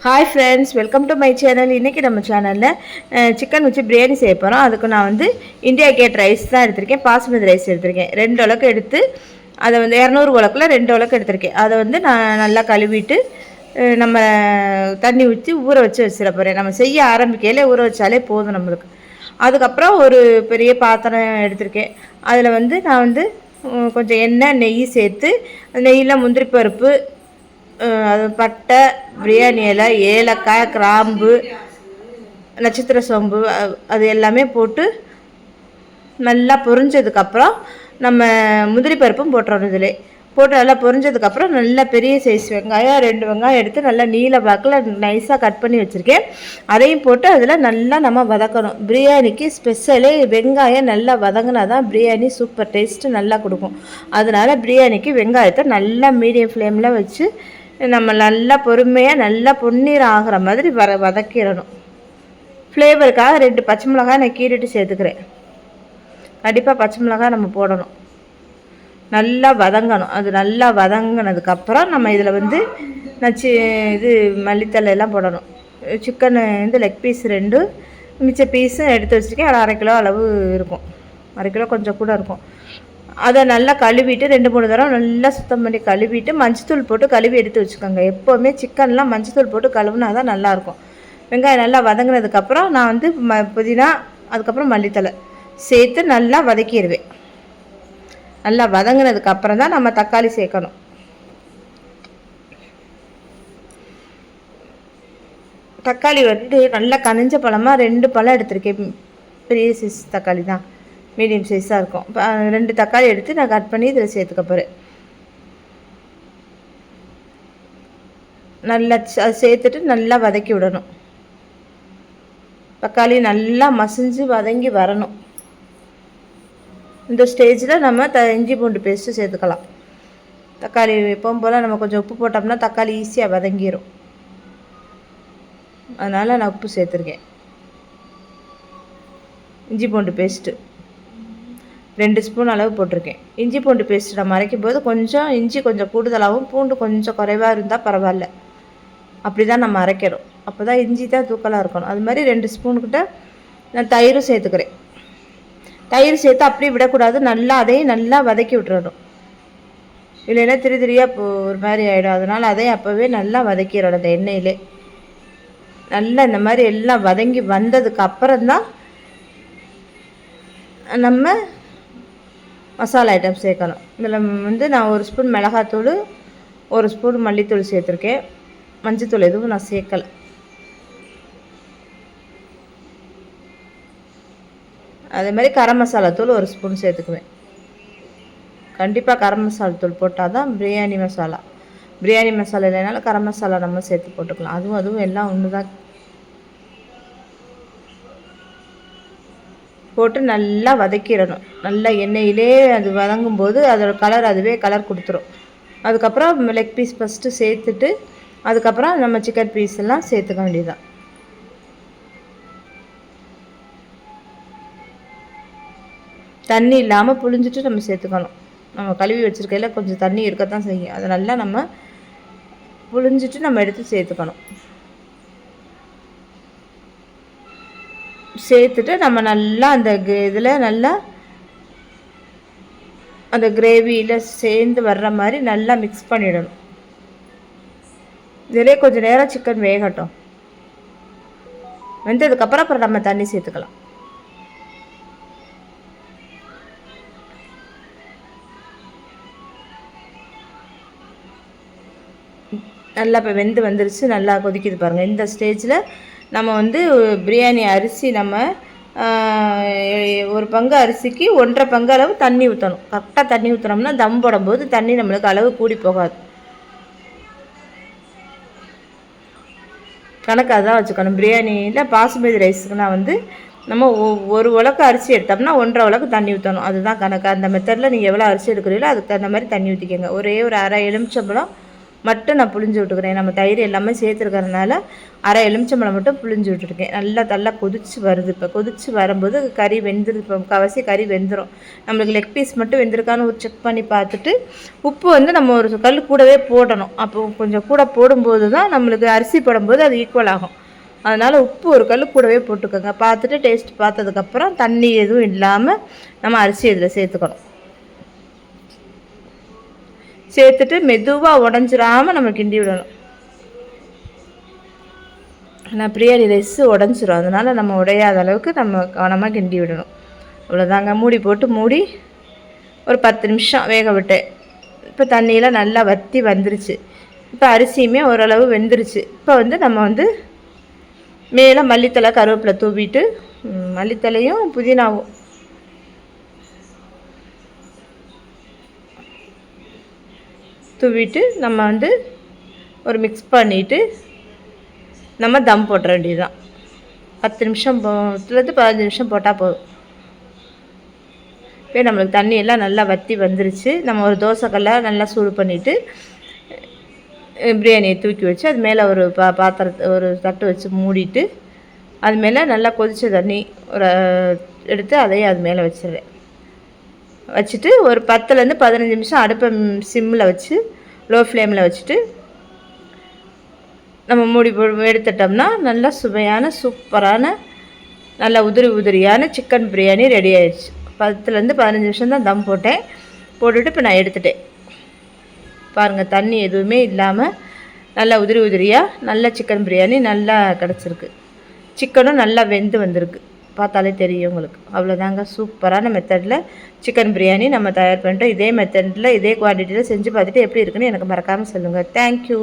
Hi friends, welcome to my channel. இன்றைக்கி நம்ம சேனலில் சிக்கன் வச்சு பிரியாணி செய்ய போகிறோம். அதுக்கு நான் வந்து இந்தியா கேட் ரைஸ் தான் எடுத்திருக்கேன். பாஸ்மதி ரைஸ் எடுத்திருக்கேன். 2 உலக்கு எடுத்து அதை வந்து 200 உலக்கில் 2 உலக்கு எடுத்திருக்கேன். அதை வந்து நான் நல்லா கழுவிட்டு நம்ம தண்ணி ஊற்றி ஊற வச்சு வச்சிட போகிறேன். நம்ம செய்ய ஆரம்பிக்கையில் ஊற வச்சாலே போதும் நம்மளுக்கு. அதுக்கப்புறம் ஒரு பெரிய பாத்திரம் எடுத்திருக்கேன். அதில் வந்து நான் வந்து கொஞ்சம் எண்ணெய் நெய் சேர்த்து நெய்யில் முந்திரி பருப்பு, அது பட்டை, பிரியாணி இலை, ஏலக்காய், கிராம்பு, நட்சத்திர சோம்பு அது எல்லாமே போட்டு நல்லா பொரிஞ்சதுக்கப்புறம் நம்ம முந்திரி பருப்பும் போட்டுறோம். இதில் போட்டு நல்லா பொரிஞ்சதுக்கப்புறம் நல்லா பெரிய சைஸ் வெங்காயம் 2 வெங்காயம் எடுத்து நல்லா நீல வாக்கில் நைஸாக கட் பண்ணி வச்சுருக்கேன். அதையும் போட்டு அதில் நல்லா நம்ம வதக்கணும். பிரியாணிக்கு ஸ்பெஷலே வெங்காயம் நல்லா வதங்கினா தான் பிரியாணி சூப்பர் டேஸ்ட்டு நல்லா கொடுக்கும். அதனால் பிரியாணிக்கு வெங்காயத்தை நல்லா மீடியம் ஃப்ளேமில் வச்சு நம்ம நல்லா பொறுமையாக நல்லா பொன்னீர் ஆகிற மாதிரி வதக்கிடணும். ஃப்ளேவருக்காக 2 பச்சை மிளகாய் நான் கீறிட்டு சேர்த்துக்கிறேன். கண்டிப்பாக பச்சை மிளகாய் நம்ம போடணும். நல்லா வதங்கணும். அது நல்லா வதங்கினதுக்கப்புறம் நம்ம இதில் வந்து இது மல்லித்தலை எல்லாம் போடணும். சிக்கன் வந்து லெக் பீஸ் 2, மிச்ச பீஸும் எடுத்து வச்சுருக்கேன். அது 1/2 கிலோ அளவு இருக்கும். 1/2 கிலோ கொஞ்சம் கூட இருக்கும். அதை நல்லா கழுவிட்டு 2-3 தடவை நல்லா சுத்தம் பண்ணி கழுவிட்டு மஞ்சத்தூள் போட்டு கழுவி எடுத்து வச்சுக்கோங்க. எப்போவுமே சிக்கன்லாம் மஞ்சத்தூள் போட்டு கழுவுனா தான் நல்லாயிருக்கும். வெங்காயம் நல்லா வதங்கினதுக்கப்புறம் நான் வந்து புதினா, அதுக்கப்புறம் மல்லித்தலை சேர்த்து நல்லா வதக்கிடுவேன். நல்லா வதங்கினதுக்கப்புறம் தான் நம்ம தக்காளி சேர்க்கணும். தக்காளி வந்து நல்லா கனிஞ்ச பழமாக 2 பழம் எடுத்திருக்கேன். பெரிய சைஸ் தக்காளி தான், மீடியம் சைஸாக இருக்கும். 2 தக்காளி எடுத்து நான் கட் பண்ணி இதில் சேர்த்துக்க போகிறேன். நல்லா சேர்த்துட்டு நல்லா வதக்கி விடணும். தக்காளி நல்லா மசிஞ்சு வதங்கி வரணும். இந்த ஸ்டேஜில் நம்ம இஞ்சி பூண்டு பேஸ்ட்டு சேர்த்துக்கலாம். தக்காளி எப்பவும் போல் நம்ம கொஞ்சம் உப்பு போட்டோம்னா தக்காளி ஈஸியாக வதங்கிடும். அதனால் நான் உப்பு சேர்த்துருக்கேன். இஞ்சி பூண்டு பேஸ்ட்டு 2 ஸ்பூன் அளவு போட்டிருக்கேன். இஞ்சி பூண்டு பேஸ்ட்டு நம்ம அரைக்கும் போது கொஞ்சம் இஞ்சி கொஞ்சம் கூடுதலாகவும் பூண்டு கொஞ்சம் குறைவாக இருந்தால் பரவாயில்ல. அப்படி தான் நம்ம அரைக்கிறோம். அப்போ தான் இஞ்சி தான் தூக்கலாக இருக்கணும். அது மாதிரி 2 ஸ்பூனுக்கிட்ட நான் தயிரும் சேர்த்துக்கிறேன். தயிர் சேர்த்து அப்படியே விடக்கூடாது. நல்லா அதையும் நல்லா வதக்கி விட்டுறணும். இல்லைன்னா திரியாக ஒரு மாதிரி ஆகிடும். அதனால் அதையும் அப்போவே நல்லா வதக்கிடணும். அந்த எண்ணெயிலே நல்லா இந்த மாதிரி எல்லாம் வதங்கி வந்ததுக்கு அப்புறம்தான் நம்ம மசாலா ஐட்டம் சேர்க்கணும். இதில் வந்து நான் 1 ஸ்பூன் மிளகாத்தூள், 1 ஸ்பூன் மல்லித்தூள் சேர்த்துருக்கேன். மஞ்சத்தூள் எதுவும் நான் சேர்க்கலை. அதே மாதிரி கரம் மசாலா தூள் 1 ஸ்பூன் சேர்த்துக்குவேன். கண்டிப்பாக கரம் மசாலா தூள் போட்டால் தான் பிரியாணி மசாலா. பிரியாணி மசாலா இல்லைனாலும் கரம் மசாலா நம்ம சேர்த்து போட்டுக்கலாம். அதுவும் எல்லாம் ஒன்று தான். போட்டு நல்லா வதக்கிடணும். நல்லா எண்ணெயிலே அது வதங்கும்போது அதோட கலர் அதுவே கலர் கொடுத்துரும். அதுக்கப்புறம் லெக் பீஸ் ஃபஸ்ட்டு சேர்த்துட்டு அதுக்கப்புறம் நம்ம சிக்கன் பீஸ் எல்லாம் சேர்த்துக்க வேண்டியதுதான். தண்ணி இல்லாமல் புழிஞ்சிட்டு நம்ம சேர்த்துக்கணும். நம்ம கழுவி வச்சுருக்கையில் கொஞ்சம் தண்ணி இருக்கத்தான் செய்யும். அதை நல்லா நம்ம புழிஞ்சிட்டு நம்ம எடுத்து சேர்த்துக்கணும். சேர்த்துட்டு நம்ம நல்லா அந்த இதில் நல்லா அந்த கிரேவியில் சேர்ந்து வர்ற மாதிரி நல்லா மிக்ஸ் பண்ணிடணும். இதிலே கொஞ்சம் நேரம் சிக்கன் வேகட்டும். வெந்ததுக்கப்புறம் அப்புறம் நம்ம தண்ணி சேர்த்துக்கலாம். நல்லா இப்போ வெந்து வந்துருச்சு. நல்லா கொதிக்குது பாருங்கள். இந்த ஸ்டேஜில் நம்ம வந்து பிரியாணி அரிசி நம்ம 1 பங்கு அரிசிக்கு 1.5 பங்கு அளவு தண்ணி ஊற்றணும். கரெக்டாக தண்ணி ஊற்றினோம்னா தம் போடும்போது தண்ணி நம்மளுக்கு அளவு கூடி போகாது. கணக்காக தான் வச்சுக்கணும். பிரியாணியில் பாசுமதி ரைஸுக்கு நான் வந்து நம்ம 1 உலக்கு அரிசி எடுத்தோம்னா 1.5 உலக்கு தண்ணி ஊற்றணும். அதுதான் கணக்கு. அந்த மெத்தடில் நீங்கள் எவ்வளோ அரிசி எடுக்கிறீங்களோ அதுக்கு தகுந்த மாதிரி தண்ணி ஊற்றிக்கோங்க. ஒரே ஒரு அரை எலுமிச்சம்பழம் மட்டும் நான் புளிஞ்சு விட்டுக்கிறேன். நம்ம தயிர் எல்லாமே சேர்த்துருக்கறதுனால அரை எலுமிச்சம்பழம் மட்டும் புளிஞ்சு விட்டுருக்கேன். நல்லா கொதிச்சு வருது. இப்போ கொதிச்சு வரும்போது கறி வெந்துரு, இப்போ முக்கால்வாசி கறி வெந்துடும். நம்மளுக்கு லெக் பீஸ் மட்டும் வெந்திருக்கான்னு ஒரு செக் பண்ணி பார்த்துட்டு உப்பு வந்து நம்ம ஒரு கல் கூடவே போடணும். அப்போ கொஞ்சம் கூட போடும்போது தான் நம்மளுக்கு அரிசி போடும்போது அது ஈக்குவல் ஆகும். அதனால் உப்பு ஒரு கல் கூடவே போட்டுக்கோங்க. பார்த்துட்டு டேஸ்ட் பார்த்ததுக்கப்புறம் தண்ணி எதுவும் இல்லாமல் நம்ம அரிசி இதில் சேர்த்துக்கணும். சேர்த்துட்டு மெதுவாக உடஞ்சிடாமல் நம்ம கிண்டி விடணும். நான் பிரியாணி ரைஸ் உடஞ்சிரும், அதனால் நம்ம உடையாத அளவுக்கு நம்ம கவனமாக கிண்டி விடணும். அவ்வளோதாங்க. மூடி போட்டு மூடி ஒரு 10 நிமிஷம் வேக விட்டேன். இப்போ தண்ணியெலாம் நல்லா வற்றி வந்துருச்சு. இப்போ அரிசியுமே ஓரளவு வெந்துருச்சு. இப்போ வந்து நம்ம வந்து மேலே மல்லித்தலை கருவேப்பிலை தூவிட்டு, மல்லித்தலையும் புதினாவும் தூவிட்டு நம்ம வந்து ஒரு மிக்ஸ் பண்ணிவிட்டு நம்ம தம் போட்டுற வேண்டியது தான். 10 நிமிஷம் 15 நிமிஷம் போட்டால் போதும். இப்போ நம்மளுக்கு தண்ணியெல்லாம் நல்லா வற்றி வந்துருச்சு. நம்ம ஒரு தோசைக்கல்லை நல்லா சூடு பண்ணிவிட்டு பிரியாணியை தூக்கி வச்சு அது மேலே ஒரு பாத்திரத்தை ஒரு தட்டு வச்சு மூடிட்டு அது மேலே நல்லா கொதித்த தண்ணி ஒரு எடுத்து அதையும் அது மேலே வச்சிடுறேன். வச்சுட்டு ஒரு 10லேருந்து 15 நிமிஷம் அடுப்பை சிம்மில் வச்சு லோ ஃப்ளேமில் வச்சுட்டு நம்ம மூடி எடுத்துட்டோம்னா நல்லா சுவையான சூப்பரான நல்லா உதிரியான சிக்கன் பிரியாணி ரெடி ஆயிடுச்சு. 10லேருந்து 15 நிமிஷம் தான் தம் போட்டேன். போட்டுட்டு இப்போ நான் எடுத்துட்டேன். பாருங்கள், தண்ணி எதுவுமே இல்லாமல் நல்லா உதிரியாக நல்ல சிக்கன் பிரியாணி நல்லா கிடச்சிருக்கு. சிக்கனும் நல்லா வெந்து வந்திருக்கு, பார்த்தாலே தெரியும் உங்களுக்கு. அவ்வளோதாங்க, சூப்பரான மெத்தடில் சிக்கன் பிரியாணி நம்ம தயார் பண்ணிட்டோம். இதே மெத்தடில் இதே குவான்டிட்டியில் செஞ்சு பார்த்துட்டு எப்படி இருக்குன்னு எனக்கு மறக்காமல் சொல்லுங்கள். தேங்க்யூ.